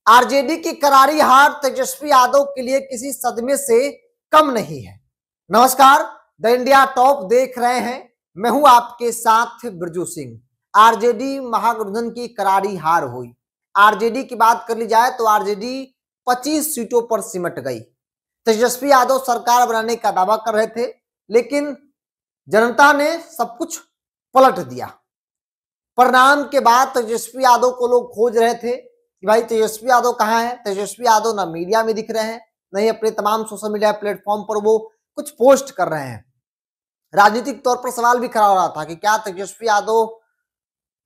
RJD की करारी हार तेजस्वी यादव के लिए किसी सदमे से कम नहीं है। नमस्कार, द इंडिया टॉप देख रहे हैं। मैं हूं आपके साथ बिरजू सिंह। आरजेडी महागठबंधन की करारी हार हुई। आरजेडी की बात कर ली जाए तो आरजेडी 25 सीटों पर सिमट गई। तेजस्वी यादव सरकार बनाने का दावा कर रहे थे, लेकिन जनता ने सब कुछ पलट दिया। परिणाम के बाद तेजस्वी यादव को लोग खोज रहे थे कि भाई तेजस्वी यादव कहाँ है। तेजस्वी यादव ना मीडिया में दिख रहे हैं, नहीं अपने तमाम सोशल मीडिया प्लेटफॉर्म पर वो कुछ पोस्ट कर रहे हैं। राजनीतिक तौर पर सवाल भी खड़ा हो रहा था कि क्या तेजस्वी यादव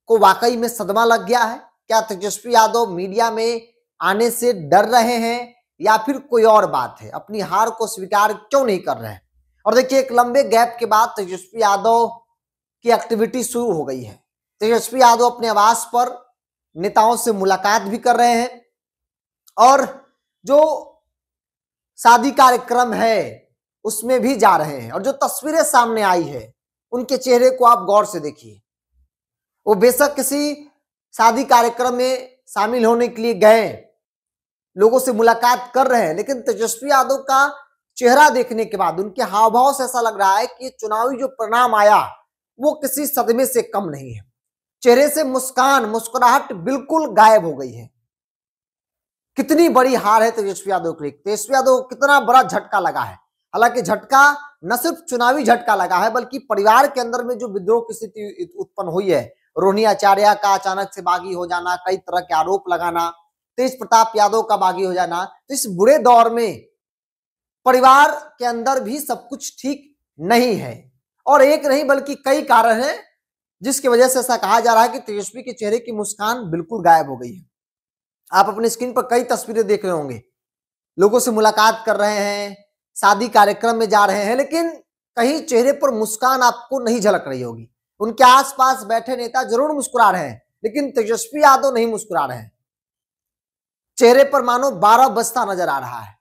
को वाकई में सदमा लग गया है, क्या तेजस्वी यादव मीडिया में आने से डर रहे हैं या फिर कोई और बात है, अपनी हार को स्वीकार क्यों नहीं कर रहे हैं। और देखिए, एक लंबे गैप के बाद तेजस्वी यादव की एक्टिविटी शुरू हो गई है। तेजस्वी यादव अपने आवास पर नेताओं से मुलाकात भी कर रहे हैं और जो शादी कार्यक्रम है उसमें भी जा रहे हैं। और जो तस्वीरें सामने आई है उनके चेहरे को आप गौर से देखिए। वो बेशक किसी शादी कार्यक्रम में शामिल होने के लिए गए, लोगों से मुलाकात कर रहे हैं, लेकिन तेजस्वी यादव का चेहरा देखने के बाद उनके हाव भाव से ऐसा लग रहा है कि चुनावी जो परिणाम आया वो किसी सदमे से कम नहीं है। चेहरे से मुस्कुराहट बिल्कुल गायब हो गई है। कितनी बड़ी हार है तेजस्वी यादव के लिए। तेजस्वी यादव को कितना बड़ा झटका लगा है। हालांकि झटका न सिर्फ चुनावी झटका लगा है, बल्कि परिवार के अंदर में जो विद्रोह की स्थिति उत्पन्न हुई है, रोहिणी आचार्य का अचानक से बागी हो जाना, कई तरह के आरोप लगाना, तेज प्रताप यादव का बागी हो जाना, तो इस बुरे दौर में परिवार के अंदर भी सब कुछ ठीक नहीं है। और एक नहीं बल्कि कई कारण हैं जिसकी वजह से ऐसा कहा जा रहा है कि तेजस्वी के चेहरे की मुस्कान बिल्कुल गायब हो गई है। आप अपनी स्क्रीन पर कई तस्वीरें देख रहे होंगे, लोगों से मुलाकात कर रहे हैं, शादी कार्यक्रम में जा रहे हैं, लेकिन कहीं चेहरे पर मुस्कान आपको नहीं झलक रही होगी। उनके आसपास बैठे नेता जरूर मुस्कुरा रहे हैं, लेकिन तेजस्वी यादव नहीं मुस्कुरा रहे हैं। चेहरे पर मानो 12 बजता नजर आ रहा है।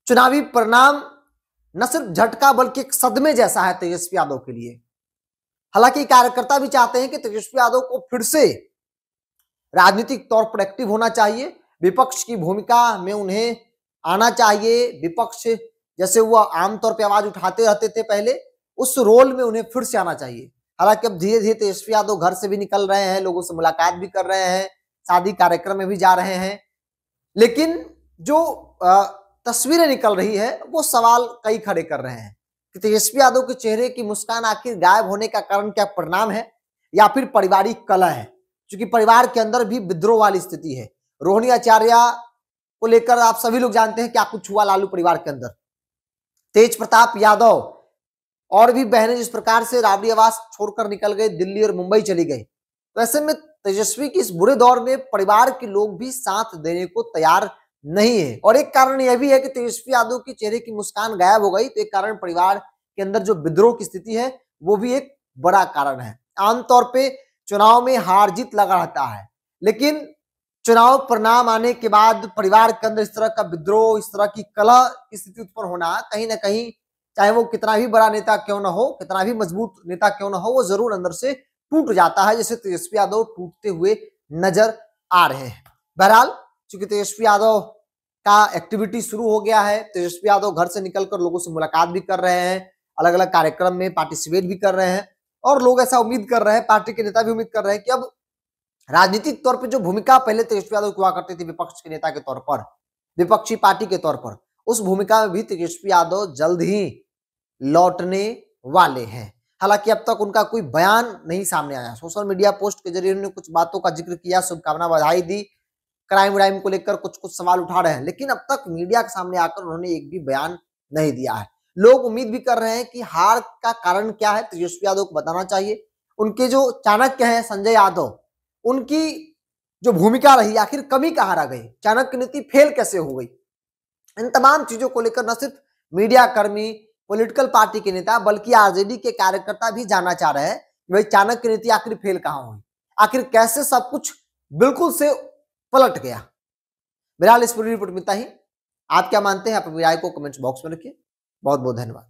चुनावी परिणाम न सिर्फ झटका बल्कि एक सदमे जैसा है तेजस्वी यादव के लिए। हालांकि कार्यकर्ता भी चाहते हैं कि तेजस्वी यादव को फिर से राजनीतिक तौर पर एक्टिव होना चाहिए, विपक्ष की भूमिका में उन्हें आना चाहिए। विपक्ष जैसे वो आमतौर पर आवाज उठाते रहते थे पहले, उस रोल में उन्हें फिर से आना चाहिए। हालांकि अब धीरे धीरे तेजस्वी यादव घर से भी निकल रहे हैं, लोगों से मुलाकात भी कर रहे हैं, शादी कार्यक्रम में भी जा रहे हैं, लेकिन जो तस्वीरें निकल रही है वो सवाल कई खड़े कर रहे हैं कि तेजस्वी यादव के चेहरे की मुस्कान आखिर गायब होने का कारण क्या परिणाम है या फिर पारिवारिक कलह है। क्योंकि परिवार के अंदर भी विद्रोह वाली स्थिति है। रोहिणी आचार्य को लेकर आप सभी लोग जानते हैं क्या कुछ हुआ लालू परिवार के अंदर। तेज प्रताप यादव और भी बहनें जिस प्रकार से राबड़ी आवास छोड़कर निकल गए, दिल्ली और मुंबई चली गई। तो ऐसे में तेजस्वी की इस बुरे दौर में परिवार के लोग भी साथ देने को तैयार नहीं है। और एक कारण यह भी है कि तेजस्वी यादव के चेहरे की मुस्कान गायब हो गई, तो एक कारण परिवार के अंदर जो विद्रोह की स्थिति है वो भी एक बड़ा कारण है। आमतौर पे चुनाव में हार जीत लगा रहता है, लेकिन चुनाव परिणाम आने के बाद परिवार के अंदर इस तरह का विद्रोह, इस तरह की कलह की स्थिति उत्पन्न होना कहीं ना कहीं, चाहे वो कितना भी बड़ा नेता क्यों ना हो, कितना भी मजबूत नेता क्यों ना हो, वो जरूर अंदर से टूट जाता है, जैसे तेजस्वी यादव टूटते हुए नजर आ रहे हैं। बहरहाल चूंकि तेजस्वी यादव का एक्टिविटी शुरू हो गया है, तेजस्वी यादव घर से निकलकर लोगों से मुलाकात भी कर रहे हैं, अलग अलग कार्यक्रम में पार्टिसिपेट भी कर रहे हैं, और लोग ऐसा उम्मीद कर रहे हैं, पार्टी के नेता भी उम्मीद कर रहे हैं कि अब राजनीतिक तौर पर जो भूमिका पहले तेजस्वी यादव हुआ करती थी विपक्ष के नेता के तौर पर, विपक्षी पार्टी के तौर पर, उस भूमिका में भी तेजस्वी यादव जल्द ही लौटने वाले हैं। हालांकि अब तक उनका कोई बयान नहीं सामने आया। सोशल मीडिया पोस्ट के जरिए उन्होंने कुछ बातों का जिक्र किया, शुभकामना बधाई दी, क्राइम व्राइम को लेकर कुछ कुछ सवाल उठा रहे हैं, लेकिन अब तक मीडिया के सामने आकर उन्होंने एक भी बयान नहीं दिया है। लोग उम्मीद भी कर रहे हैं कि हार का कारण क्या है तेजस्वी यादव को बताना चाहिए। उनके जो चाणक्य हैं संजय यादव, उनकी जो भूमिका रही, आखिर कमी कहाँ रह गई, चाणक्य नीति फेल कैसे हो गई, इन तमाम चीजों को लेकर न सिर्फ मीडिया कर्मी, पॉलिटिकल पार्टी के नेता, बल्कि आरजेडी के कार्यकर्ता भी जानना चाह रहे हैं कि भाई चाणक्य नीति आखिर फेल कहाँ हुई, आखिर कैसे सब कुछ बिल्कुल से पलट गया। बहरहाल इस पूरी रिपोर्ट में इतना ही। आप क्या मानते हैं, आप अपनी राय को कमेंट्स बॉक्स में रखिए। बहुत बहुत धन्यवाद।